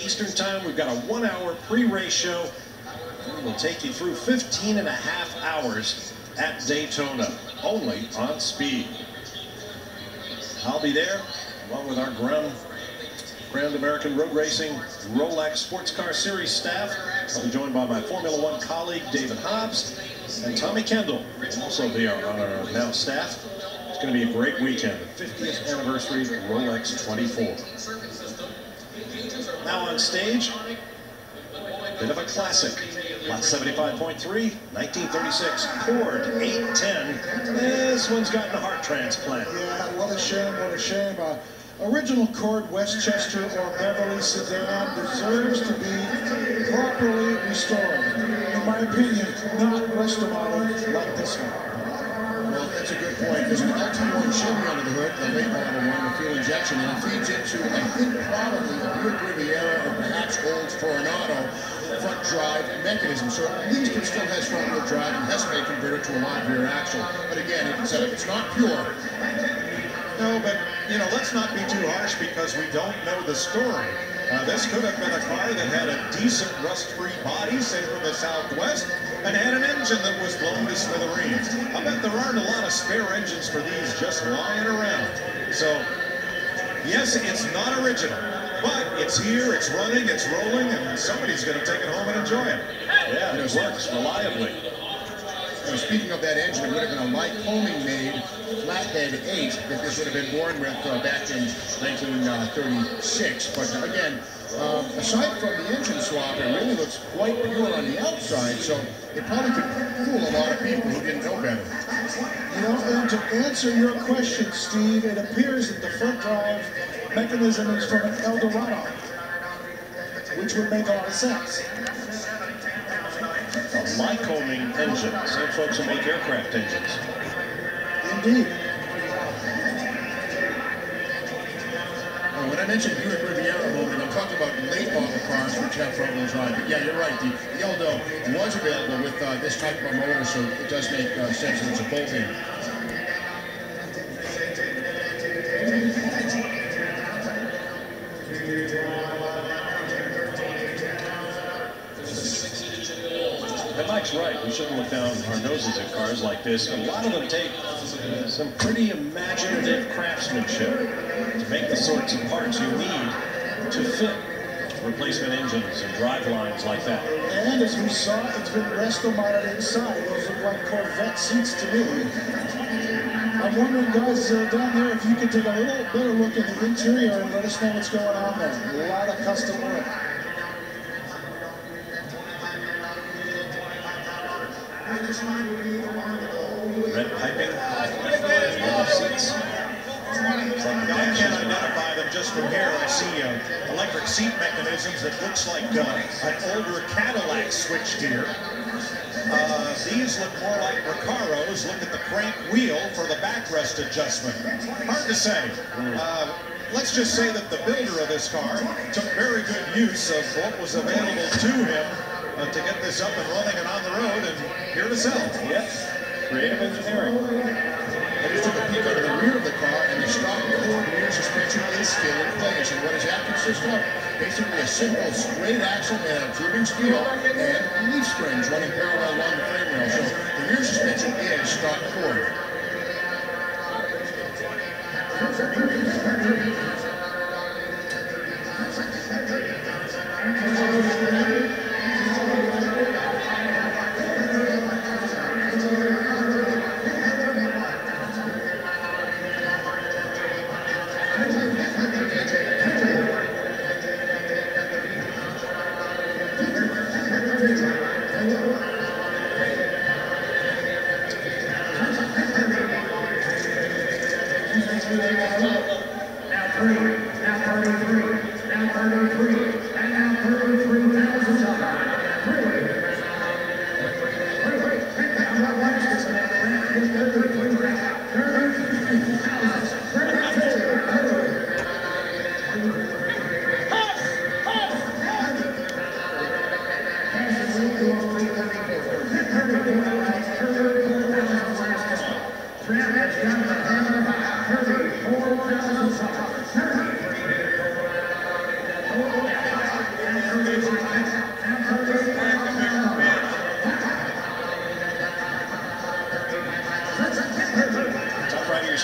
Eastern Time. We've got a 1-hour pre-race show. We'll take you through 15 and a half hours at Daytona, only on Speed. I'll be there, along with our Grand American Road Racing Rolex Sports Car Series staff. I'll be joined by my Formula One colleague, David Hobbs, and Tommy Kendall, will also be on our now staff. It's going to be a great weekend, the 50th anniversary of Rolex 24. Now on stage, bit of a classic. Lot 75.3, 1936, Cord 810. This one's gotten a heart transplant. Yeah, what a shame, what a shame. Original Cord Westchester or Beverly sedan deserves to be properly restored. In my opinion, not resto-mod like this one. Well, that's a good point. There's an LT1 Chevy under the hood, the late model one with fuel injection, and it feeds into, I think, probably a Buick Riviera or perhaps old Coronado front drive mechanism. So at least it still has front wheel drive and has been converted to a live rear axle. But again, it's not pure. No, but, you know, let's not be too harsh because we don't know the story. This could have been a car that had a decent rust-free body, say from the Southwest, and had an engine that was blown to smithereens. I bet there aren't a lot of spare engines for these just lying around. So, yes, it's not original, but it's here, it's running, it's rolling, and somebody's going to take it home and enjoy it. Yeah, it works reliably. Speaking of that engine, it would have been a Lycoming made flathead 8 that this would have been born with back in 1936. But again, aside from the engine swap, it really looks quite pure on the outside, so it probably could fool a lot of people who didn't know better. You know, and to answer your question, Steve, it appears that the front drive mechanism is from an Eldorado, which would make a lot of sense. A Lycoming engine. Same folks who make aircraft engines. Indeed. When I mentioned Buick Riviera moment, I'm talking about late model cars which have front wheel drive. But yeah, you're right. The Eldo was available with this type of a motor, so it does make sense that it's a bolt-in. And Mike's right, we shouldn't look down our noses at cars like this. A lot of them take some pretty imaginative craftsmanship to make the sorts of parts you need to fit replacement engines and drive lines like that. And as we saw, it's been resto-modded inside. Those look like Corvette seats to me. I'm wondering, guys, down there, if you could take a little better look at the interior and let us know what's going on there. A lot of custom work. Red piping, leather seats. I can't identify them just from here. I see electric seat mechanisms that looks like an older Cadillac switchgear. These look more like Recaros. Look at the crank wheel for the backrest adjustment. Hard to say. Let's just say that the builder of this car took very good use of what was available to him to get this up and running and on the road and here to sell. Yes, creative engineering. I just took a peek under the rear of the car, and the stock Cord rear suspension is still in place. And what does that consist of? Basically a simple straight axle made out of tubing steel and leaf springs running parallel along the frame rail. So the rear suspension is stock Cord. Now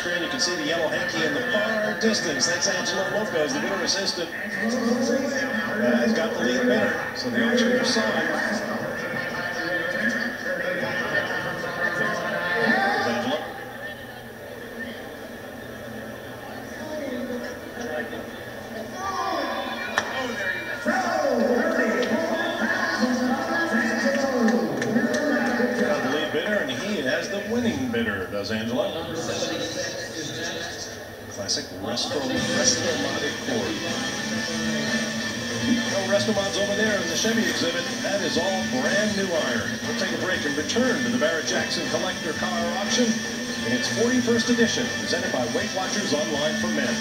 screen, you can see the yellow hanky in the far distance. That's Angelo Lopez, the bidder assistant. He's got the lead bidder, so the auctioneer saw him. Angelo. Got the lead bidder, and he has the winning bidder, does Angelo. Classic resto-modded cord. No resto-mods over there in the Chevy exhibit. That is all brand new iron. We'll take a break and return to the Barrett-Jackson Collector Car Auction in its 41st edition, presented by Weight Watchers Online for Men.